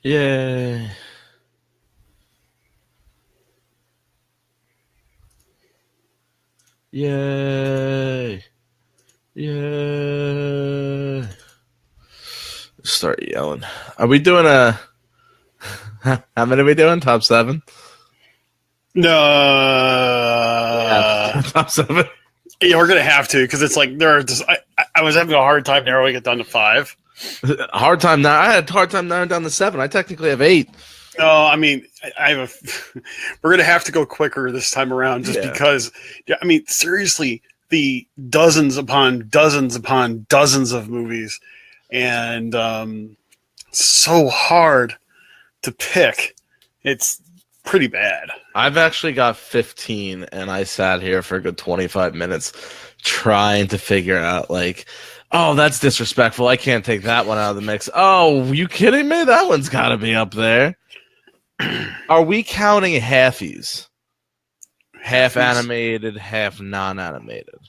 Yay. Yay. Yay. Start yelling. Are we doing a... How many are we doing? Top 7? No. Top 7. Yeah, we're gonna have to because it's like there are just I was having a hard time narrowing it down to 5. Hard time now. I had a hard time narrowing down to 7. I technically have 8. No, I mean I have a. We're gonna have to go quicker this time around just because. Yeah, I mean seriously, the dozens upon dozens upon dozens of movies, and so hard to pick. It's pretty bad. I've actually got 15, and I sat here for a good 25 minutes trying to figure out, like, oh, that's disrespectful. I can't take that one out of the mix. Oh, you kidding me? That one's got to be up there. Are we counting halfies? Half animated, half non-animated.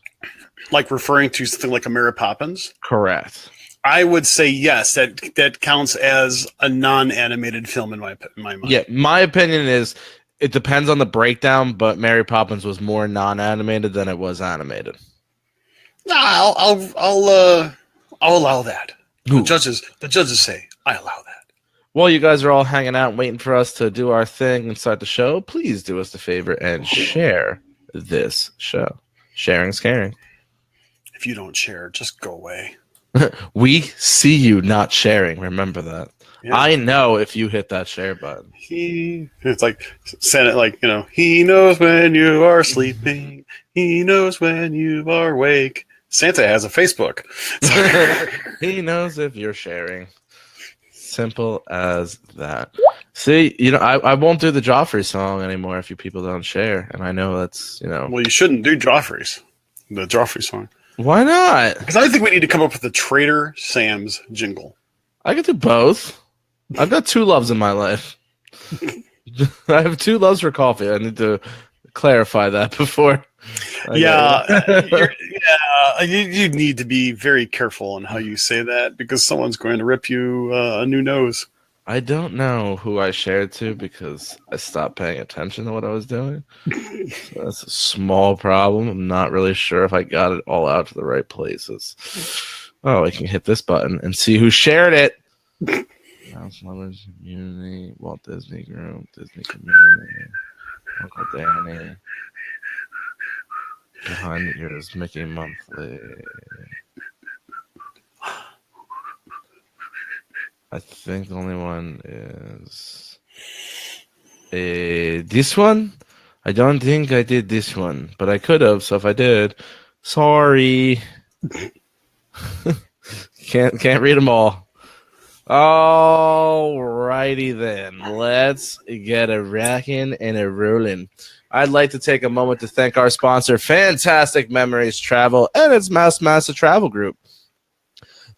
Like referring to something like a Mary Poppins? Correct. I would say yes. That counts as a non-animated film in my mind. Yeah, my opinion is it depends on the breakdown, but Mary Poppins was more non-animated than it was animated. No, I'll allow that. Ooh. The judges say I allow that. While you guys are all hanging out waiting for us to do our thing and start the show, please do us the favor and share this show. Sharing's caring. If you don't share, just go away. We see you not sharing. Remember that. Yeah. I know if you hit that share button. It's like Santa, like, he knows when you are sleeping. He knows when you are awake. Santa has a Facebook. He knows if you're sharing. Simple as that. See, I won't do the Joffrey song anymore if you people don't share. And I know that's, Well, you shouldn't do Joffrey's. The Joffrey song. Why not? Because I think we need to come up with a Trader Sam's jingle. I could do both. I've got 2 loves in my life. I have 2 loves for coffee. I need to clarify that before. You need to be very careful on how you say that because someone's going to rip you a new nose. I don't know who I shared to because I stopped paying attention to what I was doing. So that's a small problem. I'm not really sure if I got it all out to the right places. Oh, I can hit this button and see who shared it. Mouse Lovers Community, Walt Disney Group, Disney Community, Uncle Danny, Behind the Ears, Mickey Monthly. I think the only one is this one. I don't think I did this one, but I could have. So if I did, sorry. Can't read them all. Alrighty then, let's get a racking and a rolling. I'd like to take a moment to thank our sponsor, Fantastic Memories Travel, and its Mouse Master Travel Group.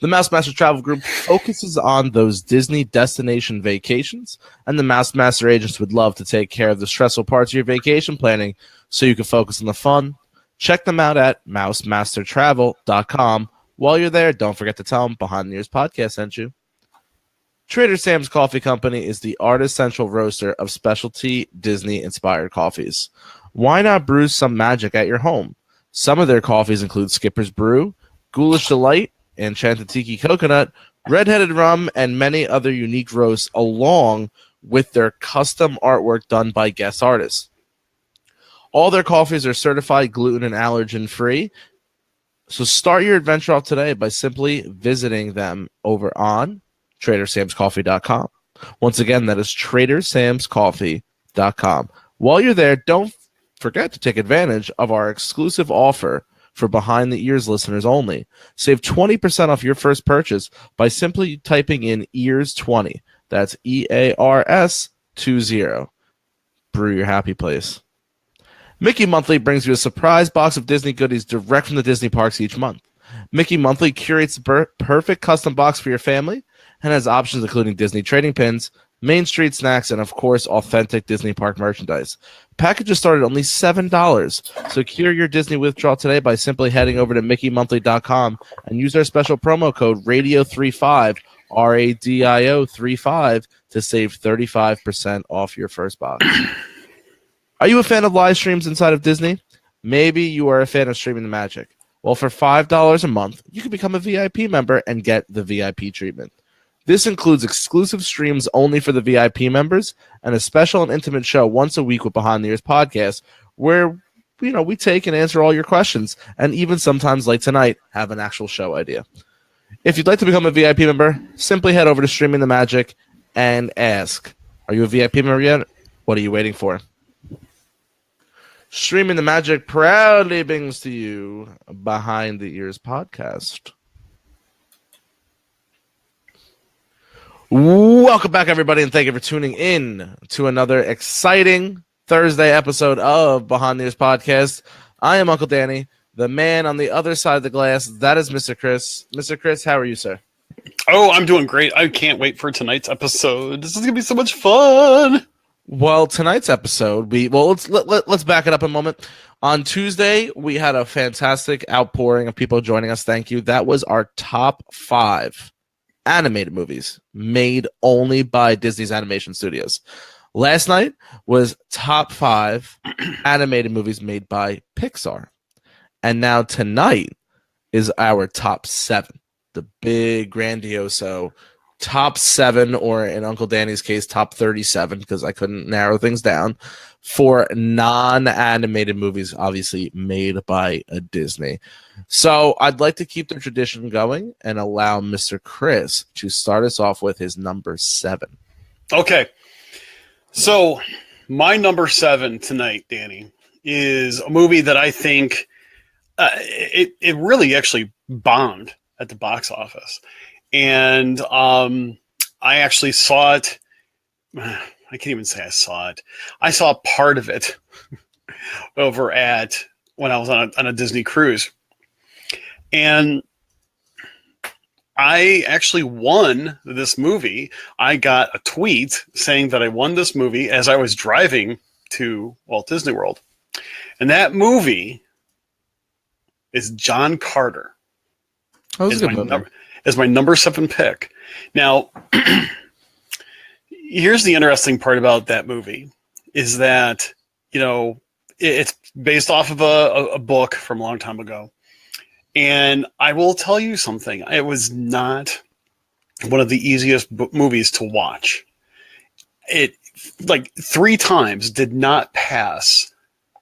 The Mouse Master Travel Group focuses on those Disney destination vacations, and the Mouse Master agents would love to take care of the stressful parts of your vacation planning so you can focus on the fun. Check them out at mousemastertravel.com. While you're there, don't forget to tell them Behind the Ears Podcast sent you. Trader Sam's Coffee Company is the Artist Central roaster of specialty Disney-inspired coffees. Why not brew some magic at your home? Some of their coffees include Skipper's Brew, Ghoulish Delight, Enchanted Tiki Coconut, Red-Headed Rum, and many other unique roasts, along with their custom artwork done by guest artists. All their coffees are certified gluten and allergen free. So start your adventure off today by simply visiting them over on TraderSamsCoffee.com. Once again, that is TraderSamsCoffee.com. While you're there, don't forget to take advantage of our exclusive offer for Behind the Ears listeners only. Save 20% off your first purchase by simply typing in EARS20. That's EARS20. Brew your happy place. Mickey Monthly brings you a surprise box of Disney goodies direct from the Disney parks each month. Mickey Monthly curates the perfect custom box for your family and has options including Disney trading pins, Main Street snacks, and of course, authentic Disney park merchandise. Packages start at only $7. So cure your Disney withdrawal today by simply heading over to MickeyMonthly.com and use our special promo code Radio35 RADIO35 to save 35% off your first box. Are you a fan of live streams inside of Disney? Maybe you are a fan of Streaming the Magic. Well, for $5 a month, you can become a VIP member and get the VIP treatment. This includes exclusive streams only for the VIP members and a special and intimate show once a week with Behind the Ears podcast, where we take and answer all your questions, and even sometimes, like tonight, have an actual show idea. If you'd like to become a VIP member, simply head over to Streaming the Magic and ask, are you a VIP member yet? What are you waiting for? Streaming the Magic proudly brings to you Behind the Ears podcast. Welcome back, everybody, and thank you for tuning in to another exciting Thursday episode of Behind the Ears podcast. I am Uncle Danny, the man on the other side of the glass. That is Mr. Chris. Mr. Chris, how are you, sir? Oh, I'm doing great. I can't wait for tonight's episode. This is going to be so much fun. Well, tonight's episode, let's back it up a moment. On Tuesday, we had a fantastic outpouring of people joining us. Thank you. That was our top 5 animated movies made only by Disney's animation studios. Last night was top 5 animated movies made by Pixar. And now tonight is our top 7, the big grandioso top 7, or in Uncle Danny's case, top 37, because I couldn't narrow things down, for non-animated movies, obviously made by Disney. So I'd like to keep the tradition going and allow Mr. Chris to start us off with his number 7. Okay. So my number 7 tonight, Danny, is a movie that I think it really actually bombed at the box office. And I actually saw it. I can't even say I saw it. I saw part of it over at when I was on a Disney cruise. And I actually won this movie. I got a tweet saying that I won this movie as I was driving to Walt Disney World. And that movie is John Carter. That was a good movie. Is my number 7 pick. Now, here's the interesting part about that movie is that, it's based off of a book from a long time ago. And I will tell you something. It was not one of the easiest movies to watch. It, 3 times, did not pass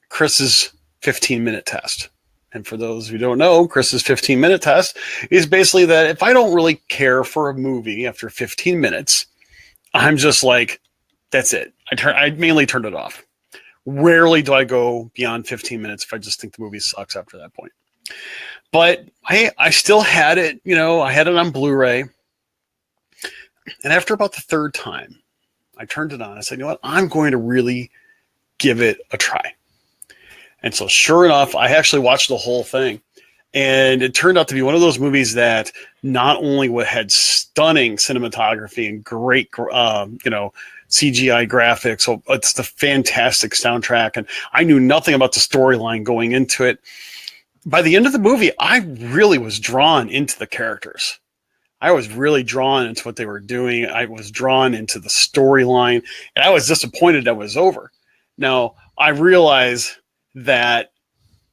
Chris's 15-minute test. And for those who don't know, Chris's 15-minute test is basically that if I don't really care for a movie after 15 minutes, I'm just like, that's it. I mainly turn it off. Rarely do I go beyond 15 minutes if I just think the movie sucks after that point. But I still had it, I had it on Blu-ray. And after about the 3rd time, I turned it on. I said, you know what? I'm going to really give it a try. And so sure enough, I actually watched the whole thing. And it turned out to be one of those movies that not only had stunning cinematography and great, CGI graphics. So it's the fantastic soundtrack. And I knew nothing about the storyline going into it. By the end of the movie, I really was drawn into the characters. I was really drawn into what they were doing. I was drawn into the storyline. And I was disappointed that it was over. Now, I realize that,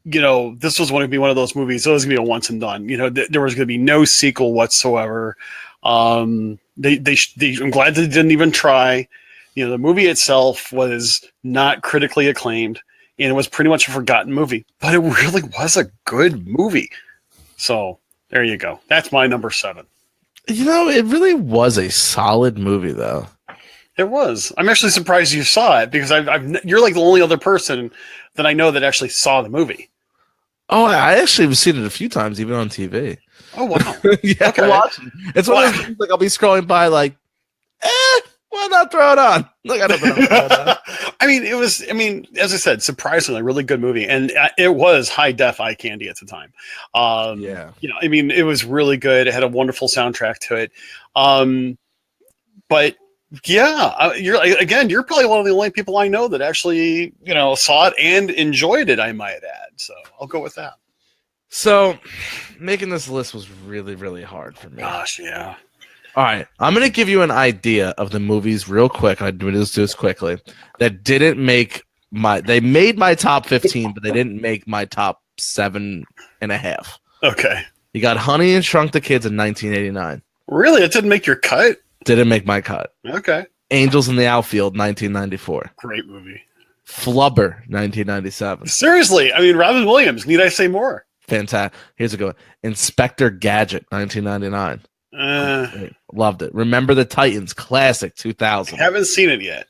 this was going to be one of those movies. It was going to be a once and done. There was going to be no sequel whatsoever. I'm glad that they didn't even try. The movie itself was not critically acclaimed, and it was pretty much a forgotten movie. But it really was a good movie. So there you go. That's my number 7. It really was a solid movie, though. It was. I'm actually surprised you saw it because you're like the only other person that I know that actually saw the movie. Oh, I actually have seen it a few times, even on TV. Oh, wow. Yeah, okay. It's one of those things, I'll be scrolling by why not throw it on? I don't know. As I said, surprisingly, a really good movie. And it was high def eye candy at the time. It was really good. It had a wonderful soundtrack to it. But yeah, you're probably one of the only people I know that actually, saw it and enjoyed it, I might add. So I'll go with that. So making this list was really, really hard for me. Gosh, yeah. All right, I'm gonna give you an idea of the movies real quick. I'm gonna do this quickly. That didn't make my. They made my top 15, but they didn't make my top 7.5. Okay. You got Honey and Shrunk the Kids in 1989. Really? It didn't make your cut? Didn't make my cut. Okay. Angels in the Outfield, 1994. Great movie. Flubber, 1997. Seriously, I mean, Robin Williams. Need I say more? Fantastic. Here's a good one. Inspector Gadget, 1999. Loved it. Remember the Titans, classic, 2000. Haven't seen it yet.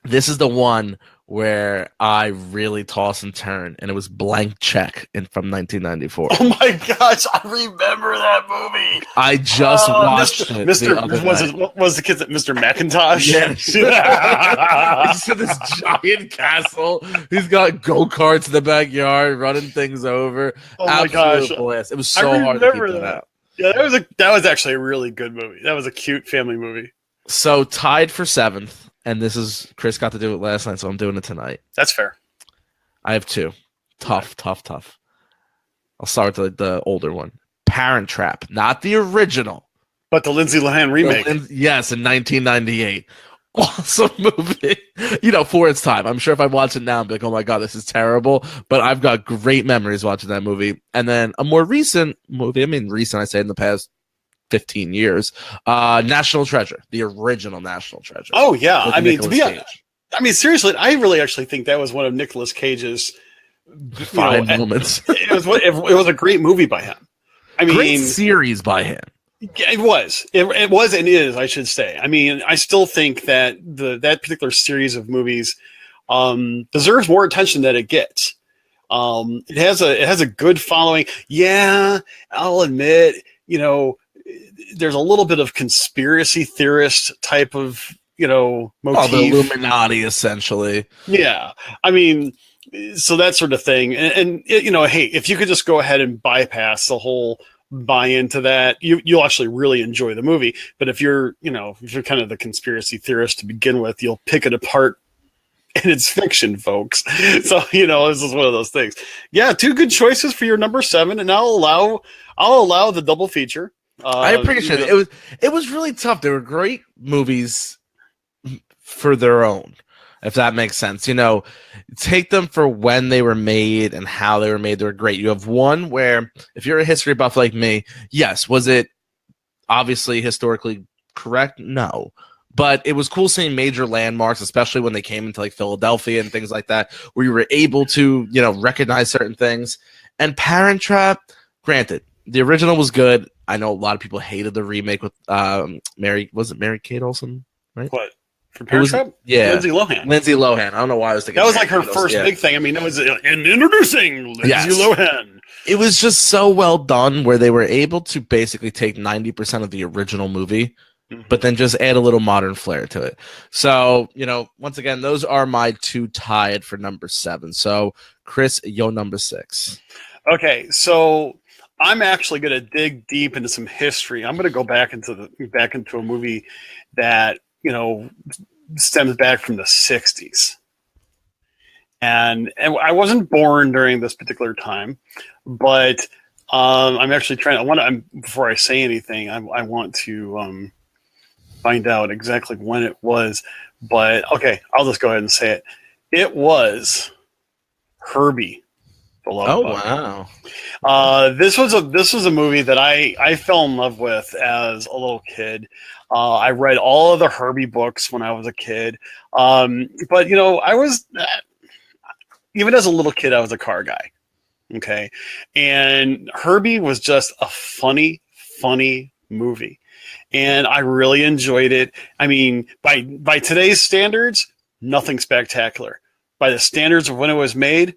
This is the one where I really toss and turn, and it was Blank Check from 1994. Oh my gosh, I remember that movie. I just watched it. Was the kid that Mr. McIntosh? Yes. He's in this giant castle. He's got go-karts in the backyard, running things over. Oh my gosh. Blast. It was so hard to keep that out. Yeah, that was actually a really good movie. That was a cute family movie. So tied for 7th, and this is Chris got to do it last night, so I'm doing it tonight. That's fair. I have 2. Tough. I'll start with the older one. Parent Trap, not the original, but the Lindsay Lohan remake. Yes, in 1998. Awesome movie, for its time. I'm sure if I watch it now, I'm like, oh my god, this is terrible. But I've got great memories watching that movie. And then a more recent movie, recent, I say in the past 15 years, National Treasure, the original National Treasure. Oh yeah, seriously, I really actually think that was one of Nicolas Cage's fine moments. It was a great movie by him. Great series by him. Yeah, it was. It was and is, I should say. I still think that that particular series of movies deserves more attention than it gets. It has a good following. Yeah, I'll admit, there's a little bit of conspiracy theorist type of, motif. Oh, the Illuminati, essentially. Yeah. So that sort of thing. And hey, if you could just go ahead and bypass the whole buy into that, you'll actually really enjoy the movie. But if you're kind of the conspiracy theorist to begin with, you'll pick it apart, and it's fiction, folks. So this is one of those things. Yeah, 2 good choices for your number 7, and I'll allow the double feature. I appreciate it. It was really tough. They were great movies for their own, if that makes sense. Take them for when they were made and how they were made. They were great. You have one where, if you're a history buff like me, yes, was it obviously historically correct? No. But it was cool seeing major landmarks, especially when they came into like Philadelphia and things like that, where you were able to, recognize certain things. And Parent Trap, granted, the original was good. I know a lot of people hated the remake with Mary-Kate Olsen, right? What? For Parent Trap? Yeah. Lindsay Lohan. I don't know why I was thinking that was like her first big thing. That was introducing Lindsay Lohan. It was just so well done where they were able to basically take 90% of the original movie, but then just add a little modern flair to it. So, once again, those are my 2 tied for number 7. So, Chris, your number 6. Okay, so I'm actually going to dig deep into some history. I'm going to go back into a movie that stems back from the 60s. And I wasn't born during this particular time, but I'm actually before I say anything, I want to find out exactly when it was. But okay, I'll just go ahead and say it. It was Herbie. Oh wow! This was a movie that I fell in love with as a little kid. I read all of the Herbie books when I was a kid, but I was even as a little kid I was a car guy. Okay, and Herbie was just a funny movie, and I really enjoyed it. By today's standards, nothing spectacular. By the standards of when it was made,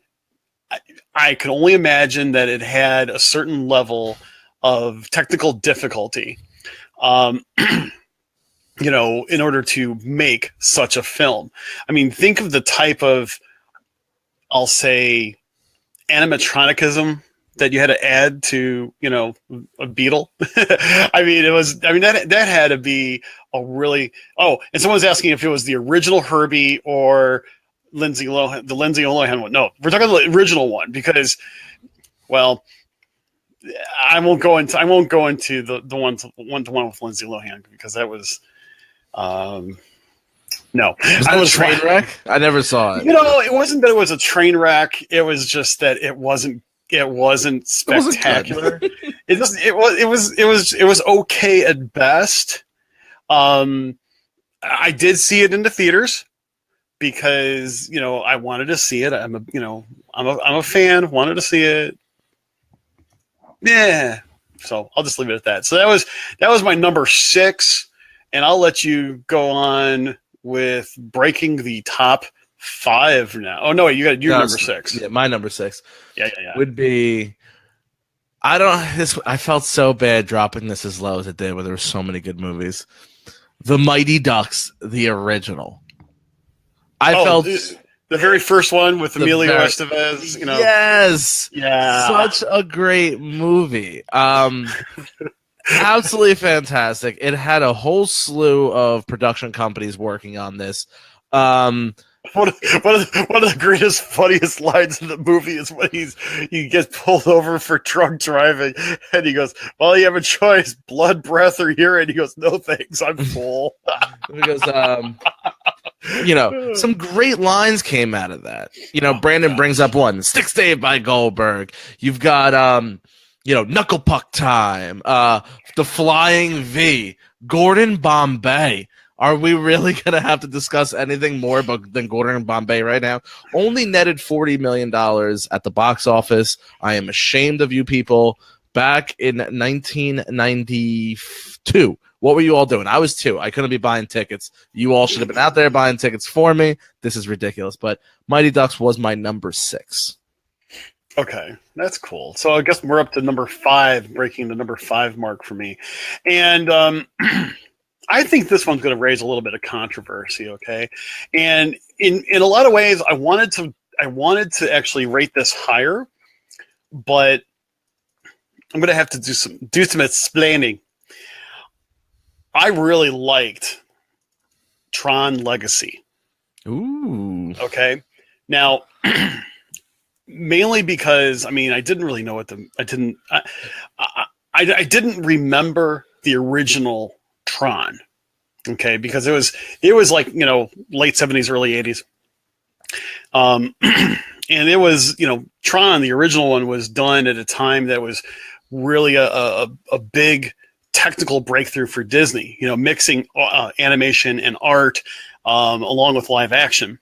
I can only imagine that it had a certain level of technical difficulty, in order to make such a film. Think of the type of, I'll say, animatronicism that you had to add to, a Beetle. That had to be a really, and someone's asking if it was the original Herbie or Lindsay Lohan, the Lindsay Lohan one. No, we're talking the original one because, well, I won't go into the one with Lindsay Lohan because that was no. I was train wreck. I never saw it. It wasn't that it was a train wreck. It was just that it wasn't spectacular. It was okay at best. I did see it in the theaters because I wanted to see it. I'm a fan. Wanted to see it. Yeah. So I'll just leave it at that. So that was my number 6, and I'll let you go on with breaking the top 5 now. Oh no, you got your number 6. Yeah, my number 6. Yeah. Would be. I felt so bad dropping this as low as it did, where there were so many good movies. The Mighty Ducks, the original. I felt the very first one with Emilio Estevez. Yes, yeah, such a great movie. Absolutely fantastic. It had a whole slew of production companies working on this. One of the greatest, funniest lines in the movie is when he gets pulled over for drunk driving, and he goes, "Well, you have a choice: blood, breath, or urine." He goes, "No thanks, I'm full." He goes, some great lines came out of that. Brandon brings up one, "Stick Stave" by Goldberg. You've got Knuckle Puck Time, The Flying V, Gordon Bombay. Are we really going to have to discuss anything more than Gordon Bombay right now? Only netted $40 million at the box office. I am ashamed of you people. Back in 1992, what were you all doing? I was 2. I couldn't be buying tickets. You all should have been out there buying tickets for me. This is ridiculous. But Mighty Ducks was my number 6. Okay, that's cool. So I guess we're up to number 5, breaking the number 5 mark for me. And I think this one's going to raise a little bit of controversy, okay? And in a lot of ways, I wanted to actually rate this higher, but I'm going to have to do some explaining. I really liked Tron Legacy. Ooh. Okay. Now, mainly because I didn't really know I didn't remember the original Tron, okay, because it was like late 70s, early 80s, and it was Tron, the original one, was done at a time that was really a big technical breakthrough for Disney, mixing animation and art along with live action,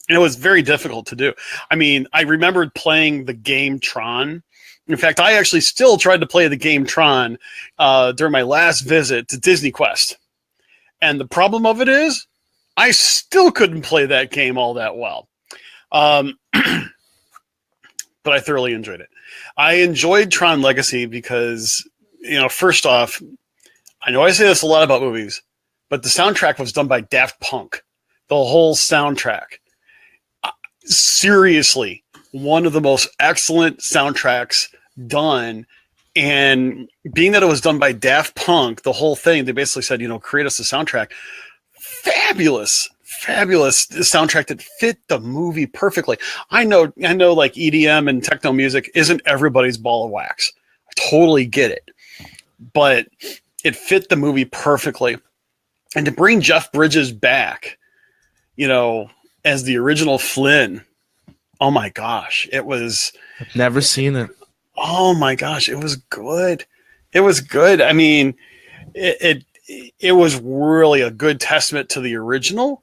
and it was very difficult to do. I remembered playing the game Tron. In fact, I actually still tried to play the game Tron during my last visit to Disney Quest. And the problem of it is, I still couldn't play that game all that well. But I thoroughly enjoyed it. I enjoyed Tron Legacy because, first off, I know I say this a lot about movies, but the soundtrack was done by Daft Punk. The whole soundtrack. Seriously, one of the most excellent soundtracks done, and being that it was done by Daft Punk, the whole thing, they basically said, create us a soundtrack. Fabulous soundtrack that fit the movie perfectly. I know like EDM and techno music isn't everybody's ball of wax. I totally get it, but it fit the movie perfectly. And to bring Jeff Bridges back, as the original Flynn, oh my gosh, it was... I've never seen it. Oh my gosh, it was good. It was good. It was really a good testament to the original.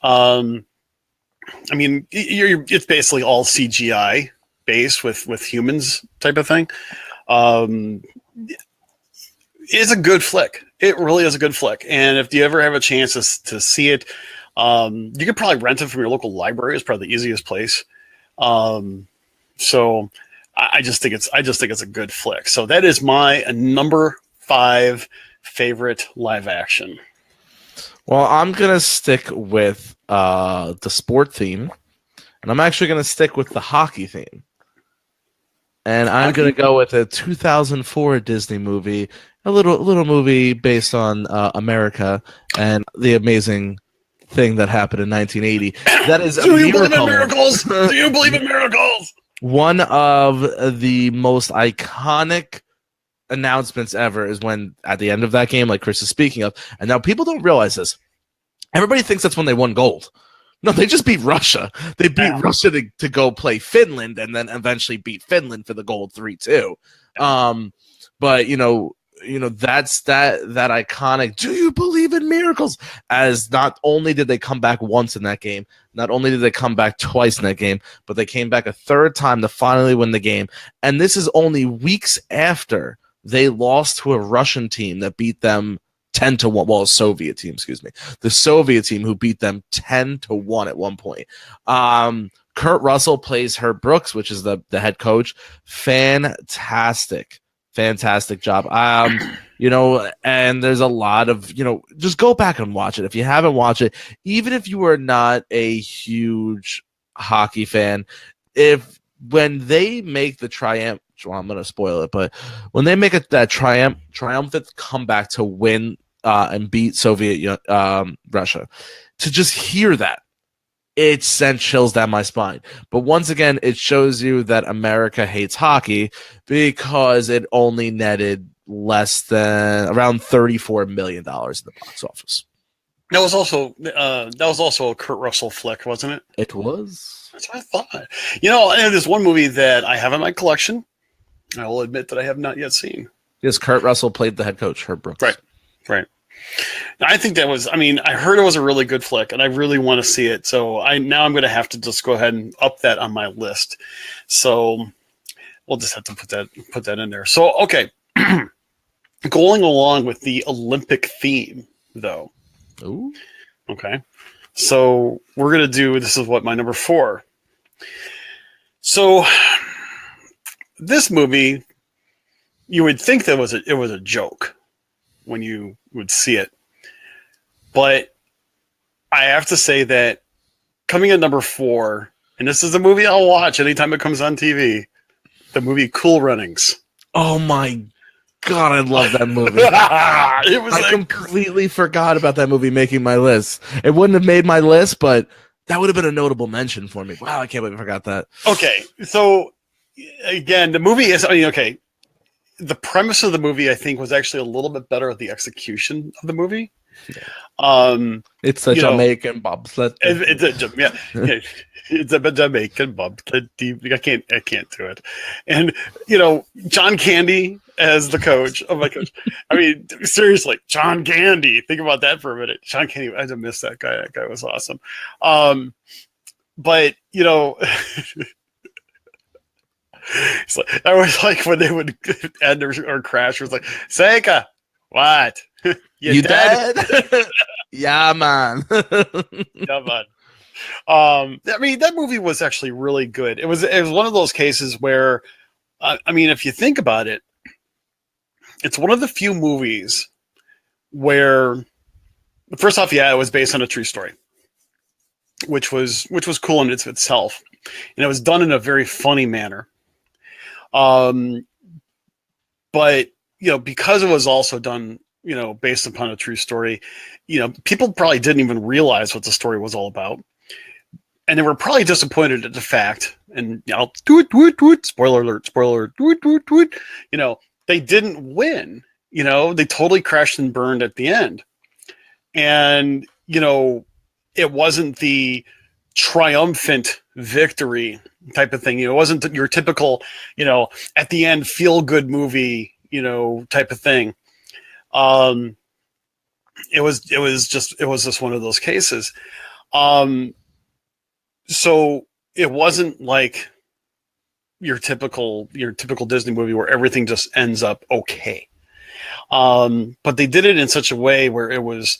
It's basically all CGI based with humans type of thing. It's a good flick. It really is a good flick. And if you ever have a chance to see it, you could probably rent it from your local library. It's probably the easiest place. So I just think it's a good flick. So that is my number 5 favorite live action. Well, I'm gonna stick with the sport theme, and I'm actually gonna stick with the hockey theme. And I'm gonna go with a 2004 Disney movie, a little movie based on America and the amazing thing that happened in 1980. That is Do you believe in miracles? Do you believe in miracles? one of the most iconic announcements ever is when at the end of that game, like Chris is speaking of, and now people don't realize this. Everybody thinks that's when they won gold. No, they just beat Russia. They beat Russia to go play Finland, and then eventually beat Finland for the gold 3-2. But that's that iconic. Do you believe in miracles? As not only did they come back once in that game, not only did they come back twice in that game, but they came back a third time to finally win the game. And this is only weeks after they lost to a Russian team that beat them 10-1. Well, a Soviet team, excuse me. The Soviet team who beat them 10-1 at one point. Kurt Russell plays Herb Brooks, which is the head coach. Fantastic job. And there's a lot of, just go back and watch it. If you haven't watched it, even if you are not a huge hockey fan, when they make the triumph, well, I'm going to spoil it, but when they make that triumphant comeback to win and beat Soviet Russia, to just hear that, it sent chills down my spine. But once again, it shows you that America hates hockey because it only netted less than around $34 million in the box office. That was also a Kurt Russell flick, wasn't it? It was. That's what I thought. And there's one movie that I have in my collection. I will admit that I have not yet seen. Yes, Kurt Russell played the head coach, Herb Brooks. Right. I think that was, I heard it was a really good flick, and I really want to see it. So now I'm going to have to just go ahead and up that on my list. So we'll just have to put that in there. So, okay. Going along with the Olympic theme, though. Ooh. Okay. So we're going to do, this is what, my number 4. So this movie, you would think that it was a joke when you would see it. But I have to say that coming at number 4, and this is a movie I'll watch anytime it comes on TV, the movie Cool Runnings. Oh my God, I love that movie. I completely forgot about that movie making my list. It wouldn't have made my list, but that would have been a notable mention for me. Wow, I can't believe I forgot that. Okay, so again, the movie is, okay. The premise of the movie, I think, was actually a little bit better at the execution of the movie. It's a Jamaican bobsled. It's a Jamaican bobsled team. I can't do it. And John Candy as the coach. Oh my gosh! I mean, seriously, John Candy. Think about that for a minute. John Candy. I just missed that guy. That guy was awesome. But I was like when they would end or crash, it was like, Seika, what? you dead? Yeah, man. Yeah, man. That movie was actually really good. It was one of those cases where, if you think about it, it's one of the few movies where, first off, it was based on a true story, which was cool in itself, and it was done in a very funny manner. But because it was also done, based upon a true story, people probably didn't even realize what the story was all about, and they were probably disappointed at the fact. And spoiler alert, they didn't win. They totally crashed and burned at the end, and it wasn't the triumphant victory type of thing. It wasn't your typical, at the end feel good movie, type of thing. It was just one of those cases. So it wasn't like your typical Disney movie where everything just ends up okay. But they did it in such a way where it was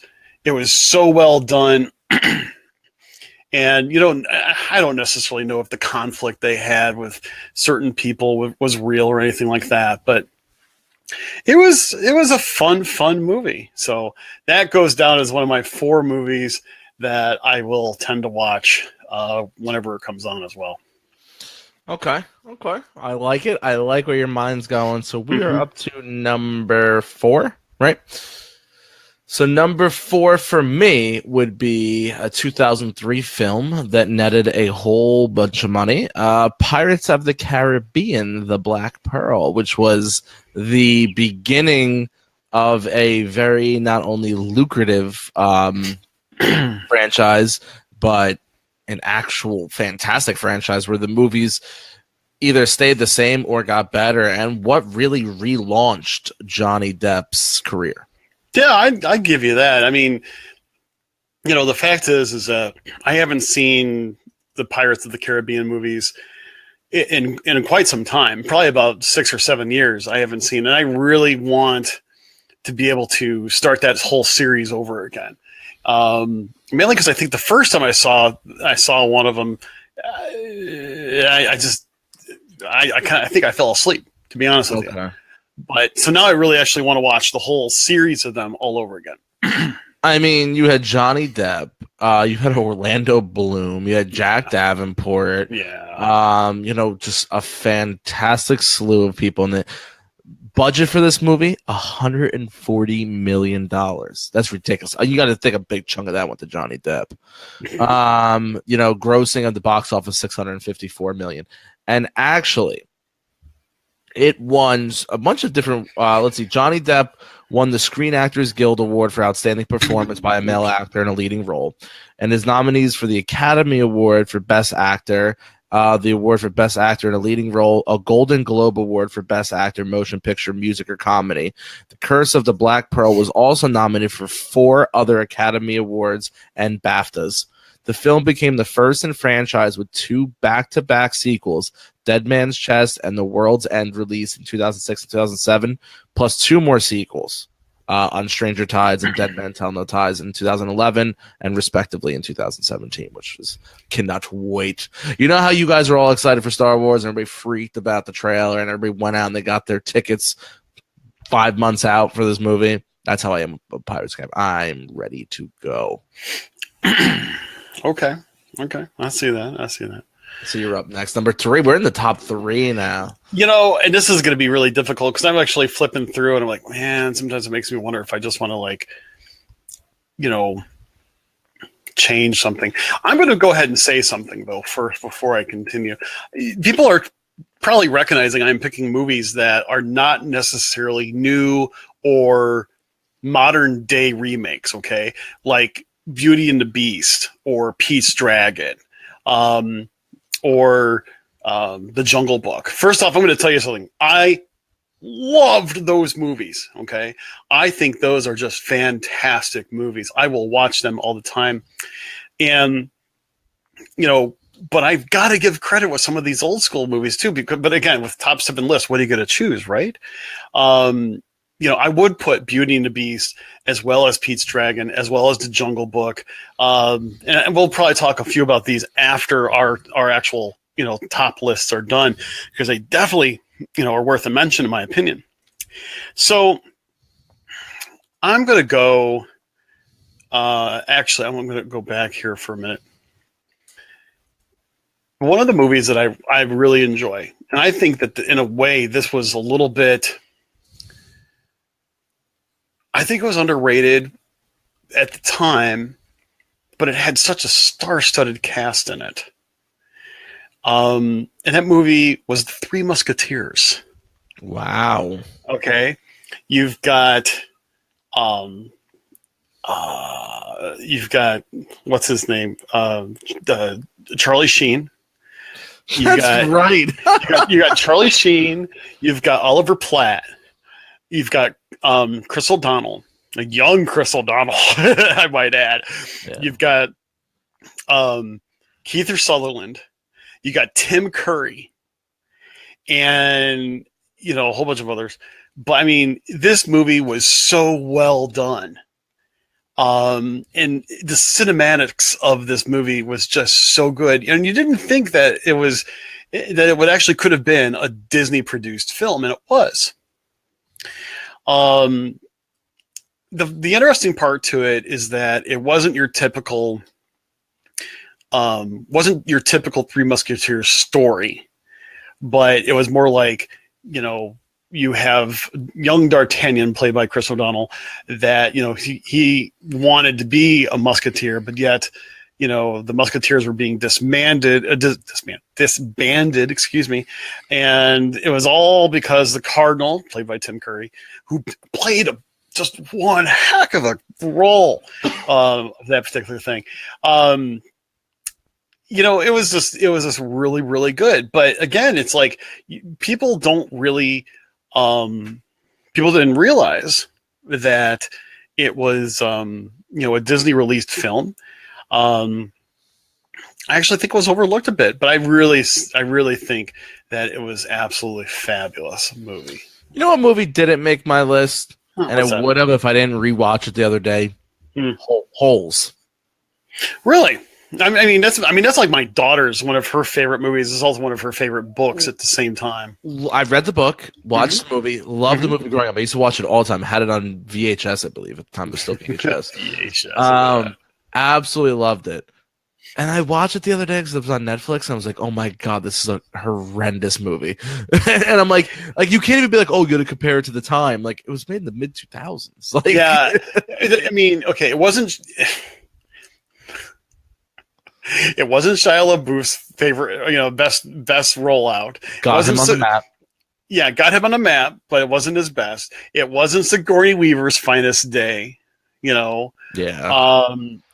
so well done. And I don't necessarily know if the conflict they had with certain people was real or anything like that, but it was a fun movie. So that goes down as one of my 4 movies that I will tend to watch whenever it comes on as well. Okay. I like it. I like where your mind's going. So we are up to number 4, right? So number 4 for me would be a 2003 film that netted a whole bunch of money. Pirates of the Caribbean: The Black Pearl, which was the beginning of a very not only lucrative franchise, but an actual fantastic franchise where the movies either stayed the same or got better, and what really relaunched Johnny Depp's career. Yeah, I give you that. I mean, the fact is that I haven't seen the Pirates of the Caribbean movies in quite some time, probably about 6 or 7 years. I haven't seen, and I really want to be able to start that whole series over again. Mainly because I think the first time I saw one of them, I think I fell asleep, to be honest with you. But so now I really actually want to watch the whole series of them all over again. I mean, you had Johnny Depp, you had Orlando Bloom, you had Jack Davenport. Yeah. Just a fantastic slew of people in it. Budget for this movie, $140 million. That's ridiculous. You got to think a big chunk of that went to Johnny Depp. Grossing at the box office $654 million. And actually, it won a bunch of different. Let's see. Johnny Depp won the Screen Actors Guild Award for Outstanding Performance by a Male Actor in a Leading Role, and his nominees for the Academy Award for Best Actor, the award for Best Actor in a Leading Role, a Golden Globe Award for Best Actor, Motion Picture, Music, or Comedy. The Curse of the Black Pearl was also nominated for 4 other Academy Awards and BAFTAs. The film became the first in franchise with 2 back-to-back sequels, Dead Man's Chest and The World's End, released in 2006 and 2007, plus 2 more sequels on Stranger Tides and Dead Man Tell No Ties in 2011 and respectively in 2017, which is cannot wait. You know how you guys were all excited for Star Wars and everybody freaked about the trailer and everybody went out and they got their tickets 5 months out for this movie? That's how I am a Pirates fan. I'm ready to go. Okay. I see that. So you're up next. Number 3. We're in the top 3 now. And this is going to be really difficult because I'm actually flipping through and I'm like, man, sometimes it makes me wonder if I just want to change something. I'm going to go ahead and say something though first before I continue. People are probably recognizing I'm picking movies that are not necessarily new or modern day remakes. Okay. Like Beauty and the Beast or Pete's Dragon. Or The Jungle Book. First off, I'm going to tell you something. I loved those movies, okay? I think those are just fantastic movies. I will watch them all the time. And, but I've got to give credit with some of these old school movies too. But again, with top 7 lists, what are you going to choose, right? I would put Beauty and the Beast as well as Pete's Dragon, as well as The Jungle Book. And we'll probably talk a few about these after our actual, top lists are done, because they definitely, are worth a mention in my opinion. So I'm going to go, I'm going to go back here for a minute. One of the movies that I really enjoy, and I think that in a way this was a little bit, I think it was underrated at the time, but it had such a star-studded cast in it. And that movie was The Three Musketeers. Wow. Okay. You've got, what's his name? Charlie Sheen. Right. you got Charlie Sheen. You've got Oliver Platt. You've got Chris O'Donnell, a young Chris O'Donnell, I might add. Yeah. You've got Kiefer Sutherland. You got Tim Curry, and a whole bunch of others. But I mean, this movie was so well done, and the cinematics of this movie was just so good. And you didn't think that it would actually could have been a Disney produced film, and it was. The interesting part to it is that it wasn't your typical Three Musketeers story, but it was more like, you have young D'Artagnan, played by Chris O'Donnell, that he wanted to be a musketeer, but yet the musketeers were being disbanded, excuse me, and it was all because the Cardinal, played by Tim Curry, who played just one heck of a role of that particular thing. It was just really, really good. But again, it's like people don't really, people didn't realize that it was, a Disney released film. I actually think it was overlooked a bit, but I really think that it was absolutely fabulous movie. You know what movie didn't make my list, and What's it that? would have if I didn't rewatch it the other day? Holes. Really? I mean, that's like my daughter's one of her favorite movies. It's also one of her favorite books at the same time. I've read the book, watched the movie, loved the movie growing up. I used to watch it all the time. Had it on VHS, I believe, at the time it was still VHS. VHS. Absolutely loved it. And I watched it the other day because it was on Netflix, and I was like, "Oh my god, this is a horrendous movie." And I'm like, you can't even be like, "Oh, you're gonna compare it to the time." Like, it was made in the mid 2000s. Like, yeah, I mean, okay, it wasn't Shia LaBeouf's favorite, best rollout. Got him on the map. Yeah, got him on the map, but it wasn't his best. It wasn't Sigourney Weaver's finest day. Yeah.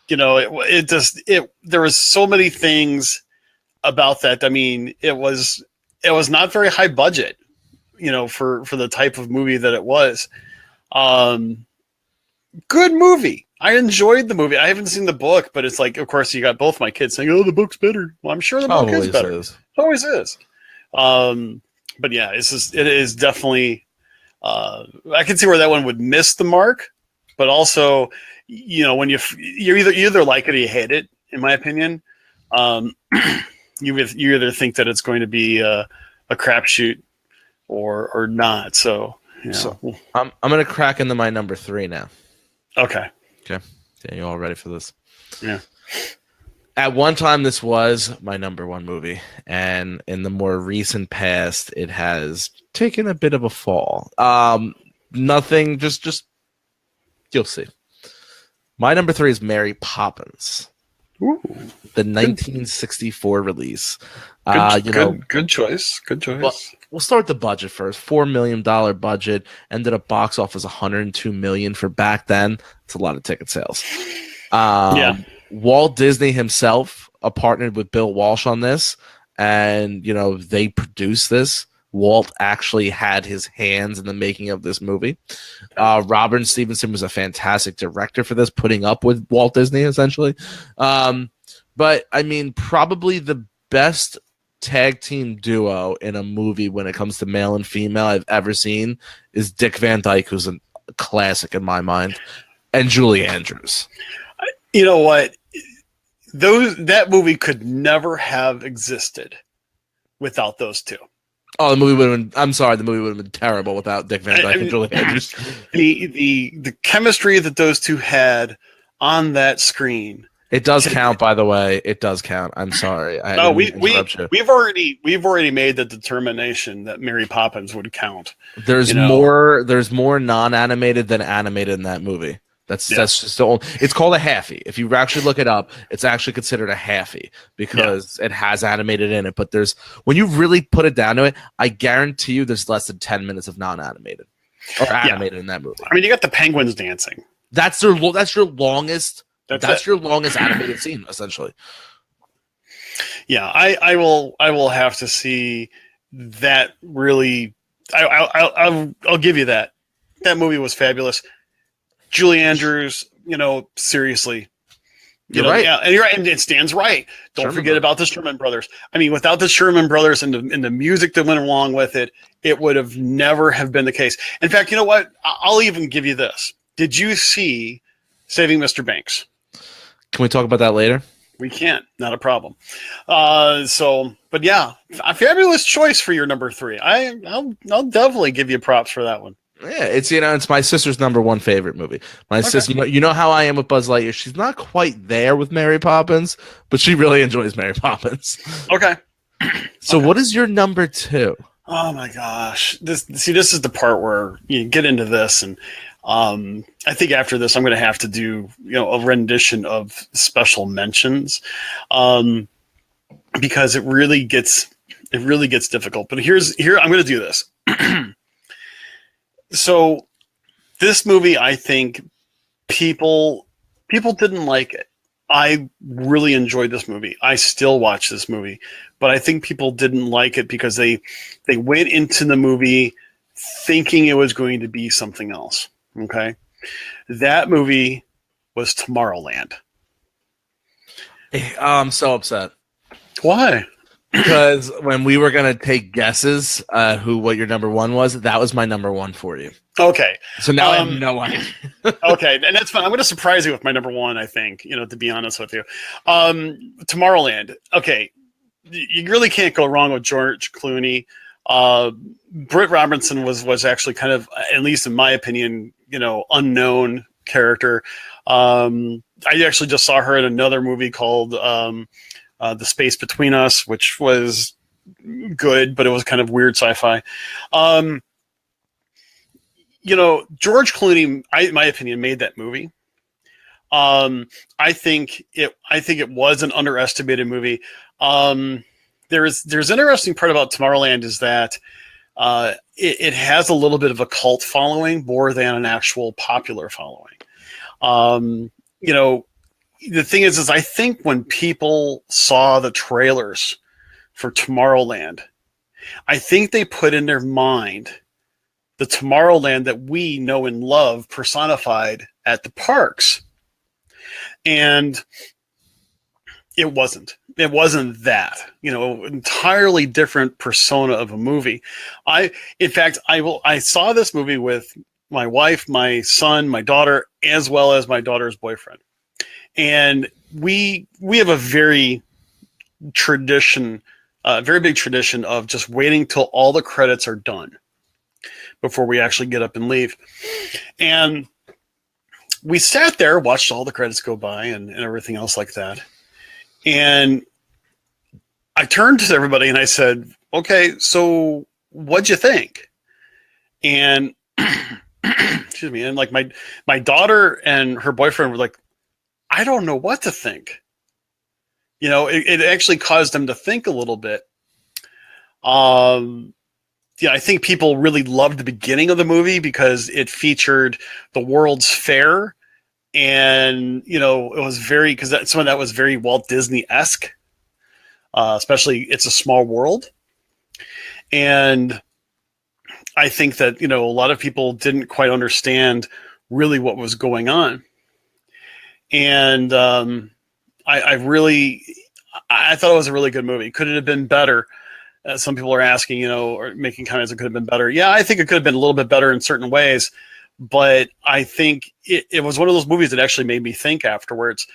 There was so many things about that. I mean, it was not very high budget, for the type of movie that it was. Good movie. I enjoyed the movie. I haven't seen the book, but it's like, of course, you got both my kids saying, "Oh, the book's better." Well, I'm sure the book is better. It always is. But yeah, it is definitely. I can see where that one would miss the mark, but also, when you either like it or you hate it. In my opinion, you either think that it's going to be a crapshoot or not. So I'm gonna crack into my number 3 now. Okay. Yeah, you all ready for this? Yeah. At one time, this was my number 1 movie, and in the more recent past, it has taken a bit of a fall. Nothing, just you'll see. My number 3 is Mary Poppins. Ooh. The 1964 release. Good choice. Good choice. Well, we'll start with the budget first. $4 million budget, ended up box office $102 million for back then. It's a lot of ticket sales. Walt Disney himself partnered with Bill Walsh on this, and they produced this. Walt actually had his hands in the making of this movie. Robert Stevenson was a fantastic director for this, putting up with Walt Disney, essentially. But, I mean, probably the best tag team duo in a movie when it comes to male and female I've ever seen is Dick Van Dyke, who's a classic in my mind, and Julie Andrews. You know what? That movie could never have existed without those two. Oh, the movie would have been. I'm sorry, the movie would have been terrible without Dick Van Dyke and Julie Andrews. The chemistry that those two had on that screen. It does count, by the way. It does count. I'm sorry. We've already made the determination that Mary Poppins would count. There's more non-animated than animated in that movie. That's just the only. It's called a halfie. If you actually look it up, it's actually considered a halfie because it has animated in it. But when you really put it down to it, I guarantee you there's less than 10 minutes of non-animated or animated in that movie. I mean, you got the penguins dancing. That's your longest. That's your longest animated scene, essentially. Yeah, I will have to see that. Really, I'll give you that. That movie was fabulous. Julie Andrews, seriously. You're right. Yeah, and you're right, and it stands right. Don't forget about the Sherman Brothers. I mean, without the Sherman Brothers and the music that went along with it, it would have never have been the case. In fact, you know what? I'll even give you this. Did you see Saving Mr. Banks? Can we talk about that later? We can't. Not a problem. But yeah, a fabulous choice for your number 3. I'll definitely give you props for that one. Yeah, it's my sister's number 1 favorite movie. My sister, you know how I am with Buzz Lightyear. She's not quite there with Mary Poppins, but she really enjoys Mary Poppins. Okay. So what is your number 2? Oh my gosh. This is the part where you get into this, and I think after this I'm going to have to do, a rendition of special mentions, um, because it really gets difficult. But here I'm going to do this. So this movie, I think people didn't like it. I really enjoyed this movie. I still watch this movie, but I think people didn't like it because they went into the movie thinking it was going to be something else. Okay, that movie was Tomorrowland. I'm so upset Why? because when we were gonna take guesses, what your number one was, that was my number one for you. Okay, So now I have no idea. okay, and that's fine. I'm going to surprise you with my number one. I think, to be honest with you, Tomorrowland. Okay, you really can't go wrong with George Clooney. Britt Robertson was actually kind of, at least in my opinion, unknown character. I actually just saw her in another movie called The Space Between Us, which was good, but it was kind of weird sci-fi. George Clooney, in my opinion, made that movie. I think it was an underestimated movie. There's interesting part about Tomorrowland is that it has a little bit of a cult following more than an actual popular following. The thing is I think when people saw the trailers for Tomorrowland, I think they put in their mind the Tomorrowland that we know and love personified at the parks. And it wasn't. It wasn't that, entirely different persona of a movie. I saw this movie with my wife, my son, my daughter, as well as my daughter's boyfriend. And we have a very big tradition of just waiting till all the credits are done before we actually get up and leave. And we sat there, watched all the credits go by and everything else like that. And I turned to everybody and I said, okay, so what'd you think? And excuse me. And like my daughter and her boyfriend were like, I don't know what to think. It actually caused them to think a little bit. I think people really loved the beginning of the movie because it featured the World's Fair, and it was because some of that was very Walt Disney-esque, especially It's a Small World. And I think that a lot of people didn't quite understand really what was going on, and I thought it was a really good movie. Could it have been better? Some people are asking, or making comments, it could have been better. Yeah, I think it could have been a little bit better in certain ways, but I think it was one of those movies that actually made me think afterwards.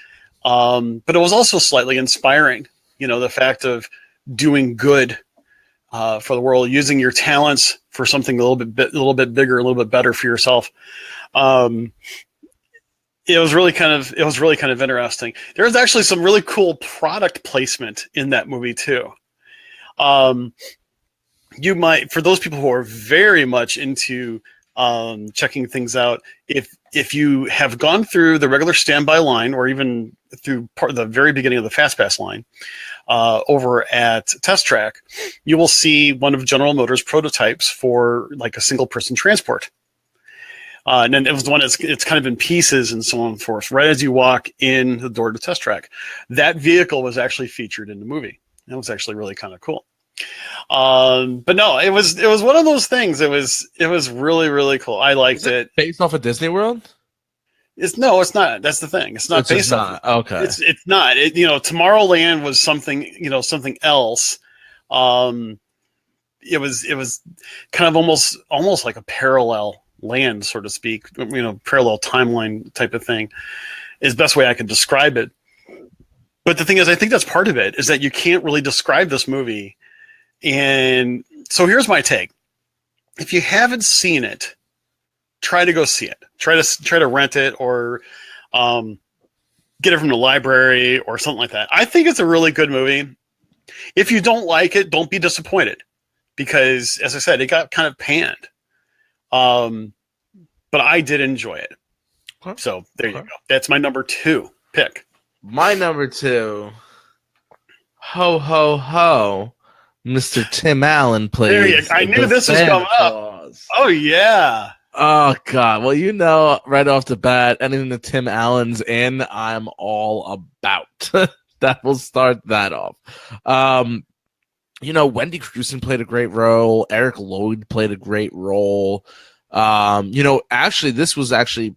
But it was also slightly inspiring, the fact of doing good for the world, using your talents for something a little bit bigger, a little bit better for yourself. It was really kind of interesting. There was actually some really cool product placement in that movie too. You might, for those people who are very much into checking things out, if you have gone through the regular standby line or even through part of the very beginning of the FastPass line over at Test Track, you will see one of General Motors' prototypes for like a single person transport. And then it was the one it's kind of in pieces and so on and forth. Right as you walk in the door to Test Track, that vehicle was actually featured in the movie. That was actually really kind of cool. But no, it was one of those things. It was really, really cool. I liked it. Based off of Disney World? It's not. That's the thing. It's not based off. Okay. It's not. Tomorrowland was something, something else. It was kind of almost like a parallel land, so to speak, parallel timeline type of thing is the best way I could describe it. But the thing is, I think that's part of it, is that you can't really describe this movie. And so here's my take. If you haven't seen it, try to go see it. Try to rent it or get it from the library or something like that. I think it's a really good movie. If you don't like it, don't be disappointed. because, as I said, it got kind of panned. But I did enjoy it. Okay. So there you go. That's my number 2 pick. My number 2, ho ho ho, Mr. Tim Allen plays. I knew this was coming up. Oh yeah. Oh God. Well, you know, right off the bat, anything that Tim Allen's in, I'm all about. That will start that off. You know, Wendy Crewson played a great role. Eric Lloyd played a great role. You know, actually, this was actually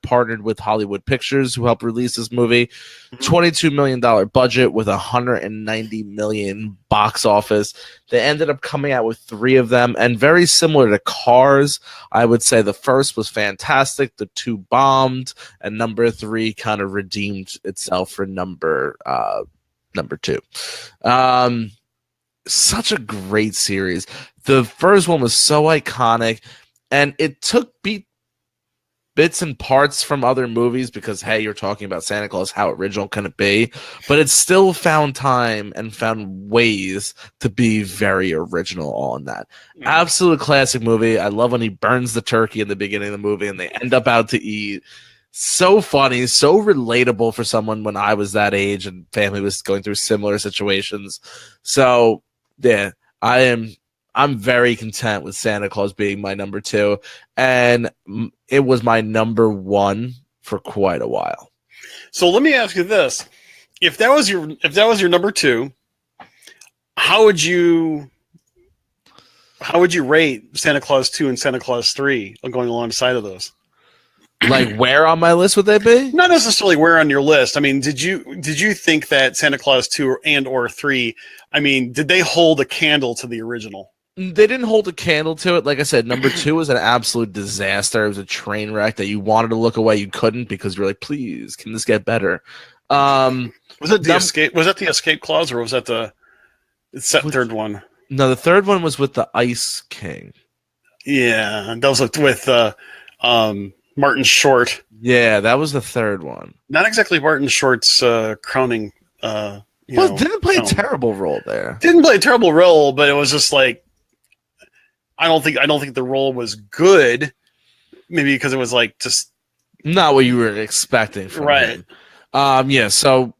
partnered with Hollywood Pictures, who helped release this movie. $22 million budget with $190 million box office. They ended up coming out with 3 of them, and very similar to Cars, I would say the first was fantastic, the 2 bombed, and number 3 kind of redeemed itself for number 2. Such a great series. The first one was so iconic. And it took bits and parts from other movies because, hey, you're talking about Santa Claus, how original can it be? But it still found time and found ways to be very original on that. Yeah. Absolute classic movie. I love when he burns the turkey in the beginning of the movie and they end up out to eat. So funny, so relatable for someone when I was that age and family was going through similar situations. So, yeah, I'm very content with Santa Claus being my number 2, and it was my number 1 for quite a while. So let me ask you this: if that was your number 2, how would you rate Santa Claus 2 and Santa Claus 3 going alongside of those? Like, where on my list would they be? Not necessarily where on your list. I mean, did you think that Santa Claus 2 and or 3? I mean, did they hold a candle to the original? They didn't hold a candle to it. Like I said, number 2 was an absolute disaster. It was a train wreck that you wanted to look away, you couldn't because you're like, please, can this get better? Was it the escape? Was that the escape clause, or was that the third one? No, the third one was with the Ice King. Yeah, that was with Martin Short. Yeah, that was the third one. Not exactly Martin Short's crowning. Didn't play a terrible role there. Didn't play a terrible role, but it was just like. I don't think the role was good. Maybe because it was like just not what you were expecting from him. Yeah, so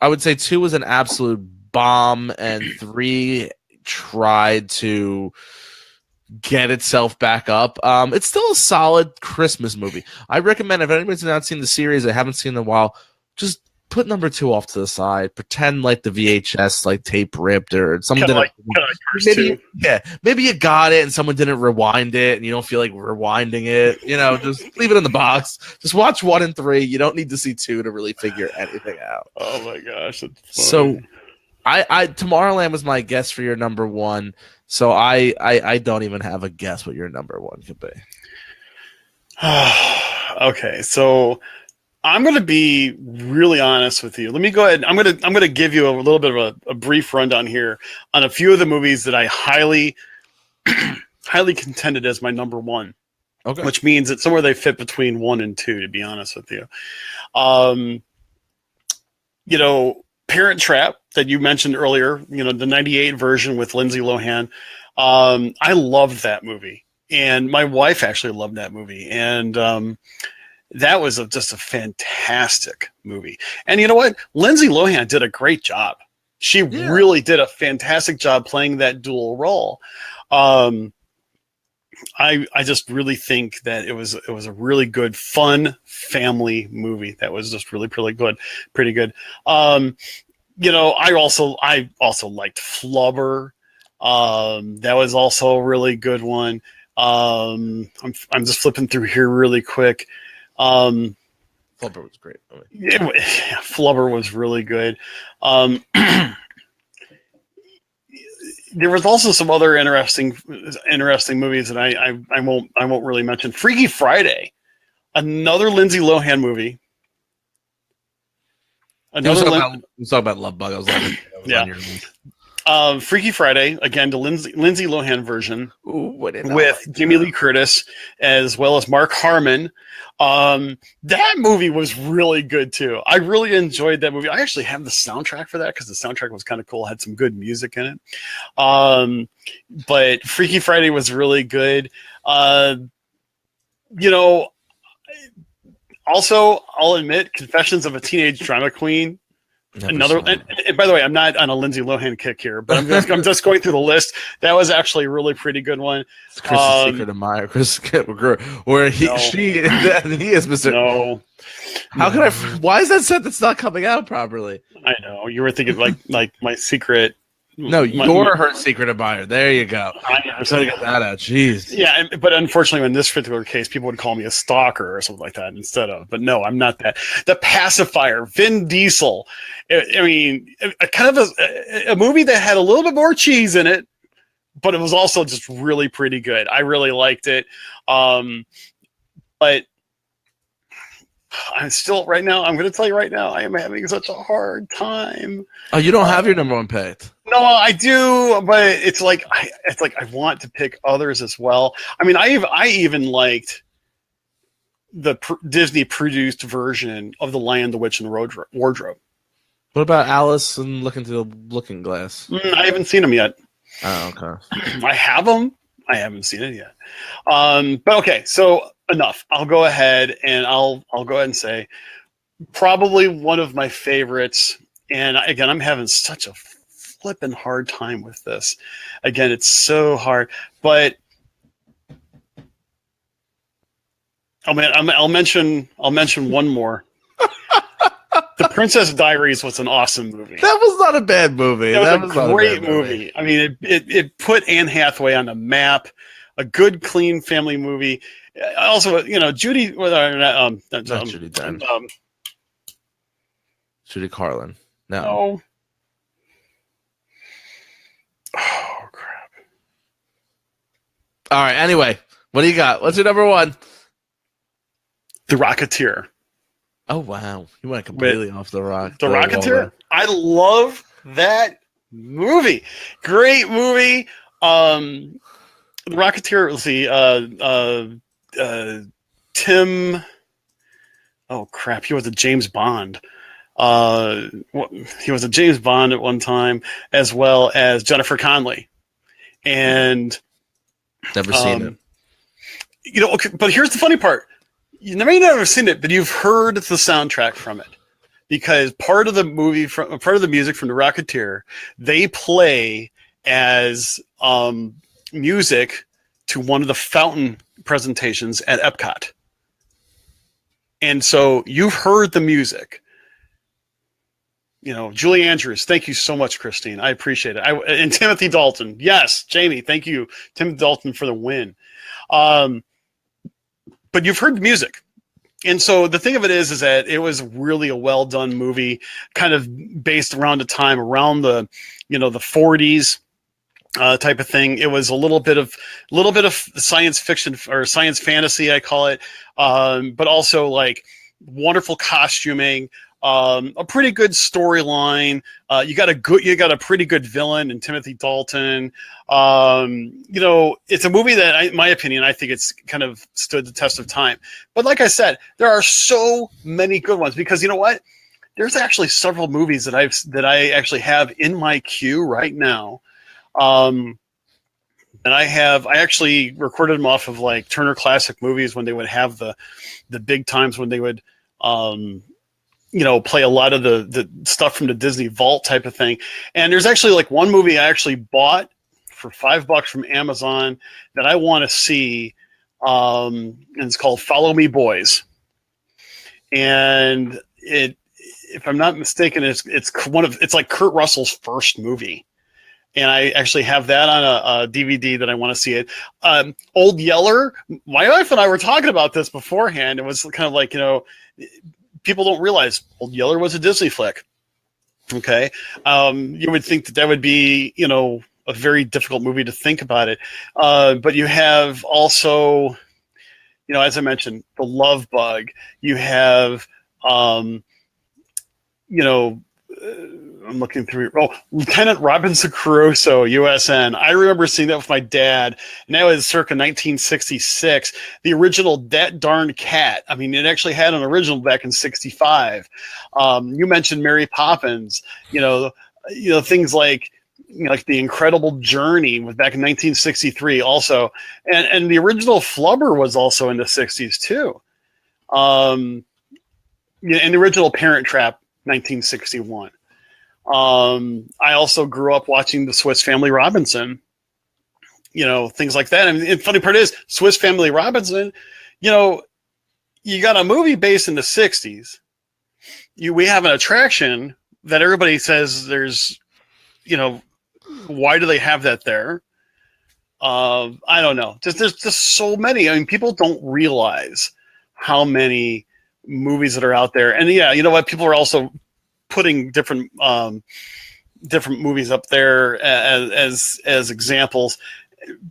I would say 2 was an absolute bomb, and 3 tried to get itself back up. It's still a solid Christmas movie. I recommend if anybody's not seen the series, I haven't seen in a while, just put number 2 off to the side. Pretend like the VHS like tape ripped or something. Maybe you got it and someone didn't rewind it and you don't feel like rewinding it. You know, just leave it in the box. Just watch 1 and 3. You don't need to see 2 to really figure anything out. Oh my gosh! That's funny. So, I Tomorrowland was my guess for your number 1. So I don't even have a guess what your number 1 could be. Okay, so. I'm going to be really honest with you. Let me go ahead. I'm going to give you a little bit of a brief rundown here on a few of the movies that I highly contended as my number 1. Okay. Which means that somewhere they fit between 1 and 2, to be honest with you. You know, Parent Trap that you mentioned earlier, you know, the 98 version with Lindsay Lohan. I loved that movie. And my wife actually loved that movie. And, that was just a fantastic movie. And you know what? Lindsay Lohan did a great job. She really did a fantastic job playing that dual role. I just really think that it was a really good, fun family movie. That was just really, really good, pretty good. You know, I also liked Flubber. That was also a really good one. I'm just flipping through here really quick. Flubber was great. Flubber was really good. There was also some other interesting movies that I won't really mention. Freaky Friday, another Lindsay Lohan movie. Let's talk about Love Bug. I was like, yeah. Freaky Friday, again, the Lindsay Lohan version. Ooh, With Jamie Lee Curtis as well as Mark Harmon. That movie was really good too. I really enjoyed that movie. I actually have the soundtrack for that because the soundtrack was kind of cool. It had some good music in it. But Freaky Friday was really good. Also, I'll admit, Confessions of a Teenage Drama Queen. And by the way, I'm not on a Lindsay Lohan kick here, but I'm just going through the list. That was actually a really pretty good one. It's Chris's Secret Admirer, where he is Mr. No. How can I? Why is that set that's not coming out properly? I know you were thinking like my secret. No, you're her secret admirer. There you go. I'm trying to get that out. Jeez. Yeah, but unfortunately, in this particular case, people would call me a stalker or something like that instead of. But no, I'm not that. The Pacifier, Vin Diesel. I mean, kind of a movie that had a little bit more cheese in it, but it was also just really pretty good. I really liked it. But I'm still right now. I'm going to tell you right now. I am having such a hard time. Oh, you don't have your number one picked? No, I do, but it's like I want to pick others as well. I mean, I even liked the Disney produced version of The Lion, the Witch, and the Wardrobe. What about Alice and Look into the Looking Glass? I haven't seen them yet. Oh, okay. I have them. I haven't seen it yet. But okay, so enough. I'll go ahead and I'll go ahead and say probably one of my favorites. And again, I'm having such a flipping hard time with this. Again, it's so hard. But I'll mention one more. The Princess Diaries was an awesome movie. That was not a bad movie. That was a great movie. I mean, it put Anne Hathaway on the map. A good, clean family movie. Also, Judy. Not Judy Dench. Judy Garland. No. Oh crap! All right. Anyway, what do you got? What's your number one? The Rocketeer. Oh wow! You went completely off the rock. The Rocketeer. I love that movie. Great movie. The Rocketeer. Let's see. Tim. Oh crap! He was a James Bond. He was a James Bond at one time, as well as Jennifer Connelly. And never seen it. Okay, but here's the funny part. You may not have seen it, but you've heard the soundtrack from it, because part of the music from The Rocketeer, they play as music to one of the fountain presentations at Epcot. And so you've heard the music. Julie Andrews, thank you so much, Christine. I appreciate it. And Timothy Dalton. Yes, Jamie, thank you. Timothy Dalton for the win. But you've heard the music. And so the thing of it is that it was really a well done movie, kind of based around a time around the 40s type of thing. It was a little bit of science fiction or science fantasy, I call it, but also like wonderful costuming. A pretty good storyline. You got a pretty good villain in Timothy Dalton. It's a movie that, in my opinion, I think it's kind of stood the test of time. But like I said, there are so many good ones, because you know what? There's actually several movies that I actually have in my queue right now. And I actually recorded them off of like Turner Classic Movies when they would have the big times when they would play a lot of the stuff from the Disney Vault type of thing. And there's actually like one movie I actually bought for $5 from Amazon that I want to see. And it's called Follow Me Boys. And if I'm not mistaken, it's like Kurt Russell's first movie. And I actually have that on a DVD that I want to see it. Old Yeller, my wife and I were talking about this beforehand. It was kind of like, people don't realize Old Yeller was a Disney flick. Okay. You would think that would be, a very difficult movie to think about it. But you have also, as I mentioned, The Love Bug. You have, I'm looking through. Oh, Lieutenant Robinson Crusoe, USN. I remember seeing that with my dad, and that was circa 1966. The original That Darn Cat. I mean, it actually had an original back in '65. You mentioned Mary Poppins. Things like like The Incredible Journey was back in 1963, also, and the original Flubber was also in the '60s too. And the original Parent Trap, 1961. I also grew up watching the Swiss Family Robinson, things like that. And the funny part is, Swiss Family Robinson, you got a movie based in the 60s. We have an attraction that everybody says there's, why do they have that there? I don't know. There's just so many. I mean, people don't realize how many movies that are out there. And yeah, you know what? People are also putting different movies up there as examples,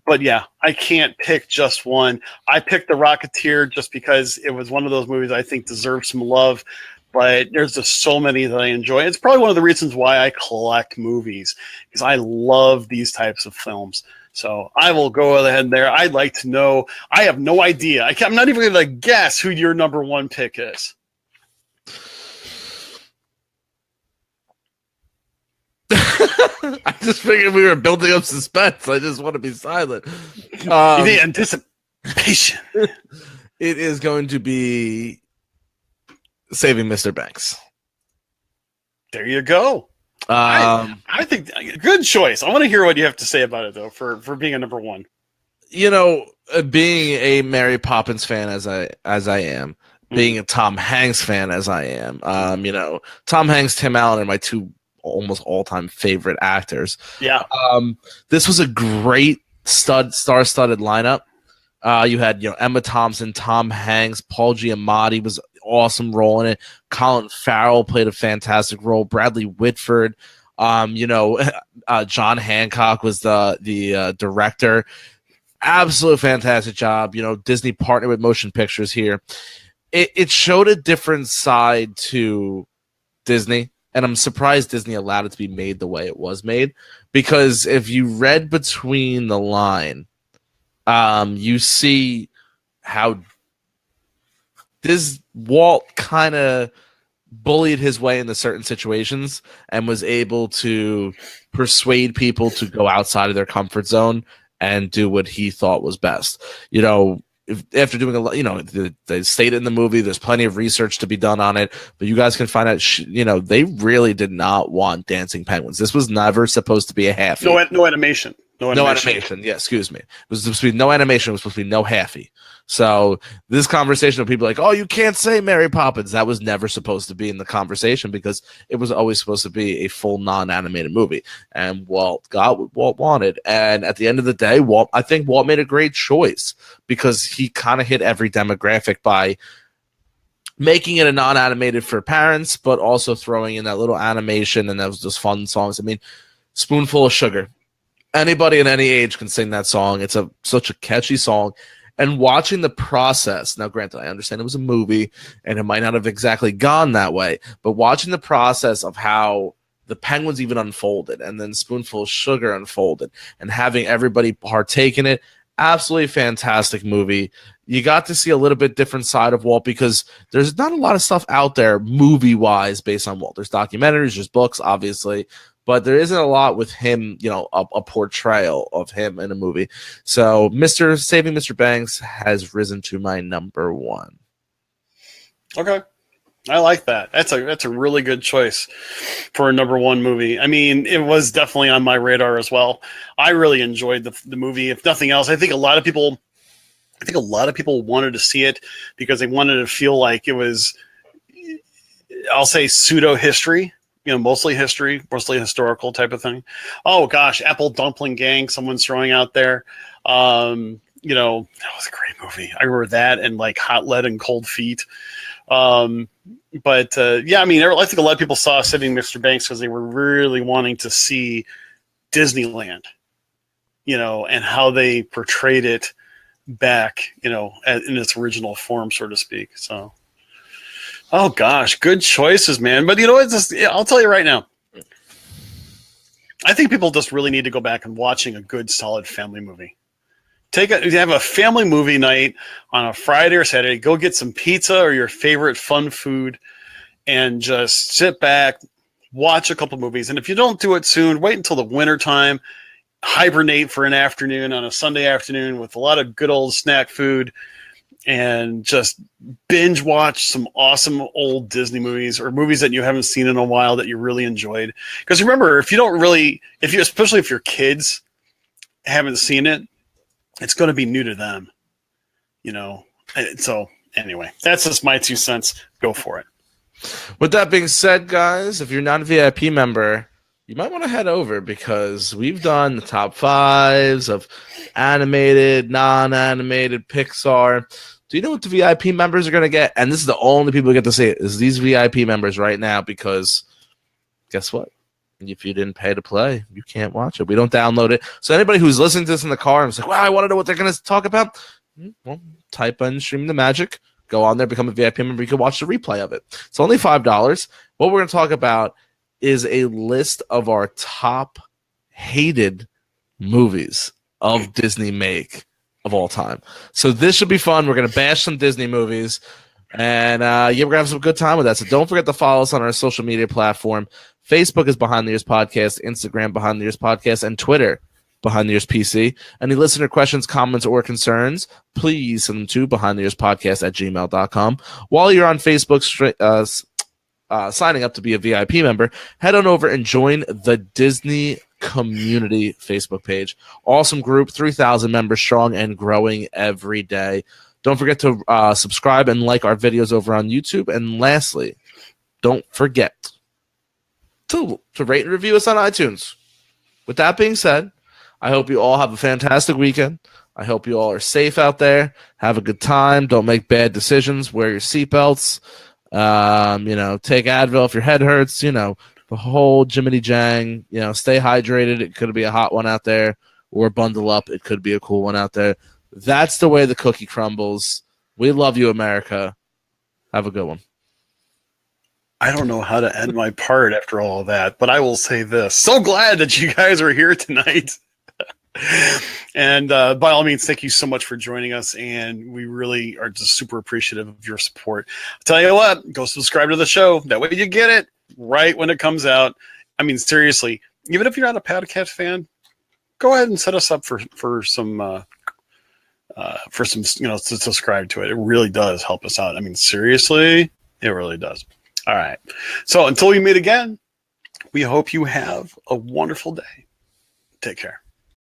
but yeah, I can't pick just one. I picked The Rocketeer just because it was one of those movies I think deserves some love, but there's just so many that I enjoy. It's probably one of the reasons why I collect movies, because I love these types of films. So I will go ahead there. I'd like to know. I have no idea. I'm not even going to guess who your number one pick is. I just figured we were building up suspense. I just want to be silent. The anticipation. It is going to be Saving Mr. Banks. There you go. I think good choice. I want to hear what you have to say about it, though, for being a number one. Being a Mary Poppins fan as I am, being a Tom Hanks fan as I am, Tom Hanks, Tim Allen are my two almost all-time favorite actors. Yeah. This was a great star-studded lineup. You had Emma Thompson, Tom Hanks, Paul Giamatti was awesome role in it. Colin Farrell played a fantastic role. Bradley Whitford, John Hancock was the director. Absolute fantastic job. Disney partnered with Motion Pictures here. It showed a different side to Disney. And I'm surprised Disney allowed it to be made the way it was made, because if you read between the line, you see how Walt kind of bullied his way into certain situations and was able to persuade people to go outside of their comfort zone and do what he thought was best. After doing a lot, they stated in the movie, there's plenty of research to be done on it, but you guys can find out, they really did not want dancing penguins. This was never supposed to be a halfie. No animation. No animation. Yeah, excuse me. It was supposed to be no animation. It was supposed to be no halfie. So this conversation of people like, oh, you can't say Mary Poppins. That was never supposed to be in the conversation, because it was always supposed to be a full non-animated movie. And Walt got what Walt wanted. And at the end of the day, I think Walt made a great choice, because he kind of hit every demographic by making it a non-animated for parents, but also throwing in that little animation, and that was just fun songs. I mean, Spoonful of Sugar. Anybody in any age can sing that song. It's such a catchy song. And watching the process, now granted, I understand it was a movie and it might not have exactly gone that way, but watching the process of how the Penguins even unfolded, and then Spoonful of Sugar unfolded, and having everybody partake in it, absolutely fantastic movie. You got to see a little bit different side of Walt, because there's not a lot of stuff out there movie-wise based on Walt. There's documentaries, there's books, obviously, but there isn't a lot with him, a portrayal of him in a movie. So Saving Mr. Banks has risen to my number one. Okay. I like that. That's a really good choice for a number one movie. I mean, it was definitely on my radar as well. I really enjoyed the movie. If nothing else, I think a lot of people wanted to see it because they wanted to feel like it was, I'll say, pseudo history. Mostly history, mostly historical type of thing. Oh gosh, Apple Dumpling Gang, someone's throwing out there. That was a great movie. I remember that, and like Hot Lead and Cold Feet. Yeah, I mean, I think a lot of people saw Saving Mr. Banks because they were really wanting to see Disneyland, and how they portrayed it back, in its original form, so to speak. So. Oh gosh, good choices, man. But you know what? I'll tell you right now. I think people just really need to go back and watching a good, solid family movie. Have a family movie night on a Friday or Saturday. Go get some pizza or your favorite fun food and just sit back, watch a couple movies. And if you don't do it soon, wait until the winter time. Hibernate for an afternoon on a Sunday afternoon with a lot of good old snack food and just binge watch some awesome old Disney movies or movies that you haven't seen in a while that you really enjoyed. Because remember, especially if your kids haven't seen it, it's going to be new to them, So anyway, that's just my 2 cents. Go for it. With that being said, guys, if you're not a VIP member, you might want to head over because we've done the top 5s of animated, non-animated, Pixar. Do you know what the VIP members are going to get? And this is the only people who get to see it, is these VIP members right now, because guess what? If you didn't pay to play, you can't watch it. We don't download it. So anybody who's listening to this in the car and is like, wow, I want to know what they're going to talk about, well, type in Stream the Magic, go on there, become a VIP member. You can watch the replay of it. It's only $5. What we're going to talk about is a list of our top hated movies of Disney make of all time. So this should be fun. We're going to bash some Disney movies, and we're going to have some good time with that. So don't forget to follow us on our social media platform. Facebook is Behind the Ears Podcast, Instagram Behind the Ears Podcast, and Twitter Behind the Ears PC. Any listener questions, comments, or concerns, please send them to behindtheearspodcast@gmail.com. While you're on Facebook signing up to be a VIP member, head on over and join the Disney Community Facebook page. Awesome group, 3,000 members strong and growing every day. Don't forget to subscribe and like our videos over on YouTube. And lastly, don't forget to rate and review us on iTunes. With that being said, I hope you all have a fantastic weekend. I hope you all are safe out there. Have a good time. Don't make bad decisions. Wear your seatbelts. Take Advil if your head hurts. The whole Jiminy Jang. Stay hydrated. It could be a hot one out there. Or bundle up. It could be a cool one out there. That's the way the cookie crumbles. We love you, America. Have a good one. I don't know how to end my part after all of that, but I will say this. So glad that you guys are here tonight. And by all means, thank you so much for joining us. And we really are just super appreciative of your support. I'll tell you what, go subscribe to the show. That way you get it right when it comes out. I mean, seriously, even if you're not a podcast fan, go ahead and set us up for some to subscribe to it. It really does help us out. I mean, seriously, it really does. All right. So until we meet again, we hope you have a wonderful day. Take care.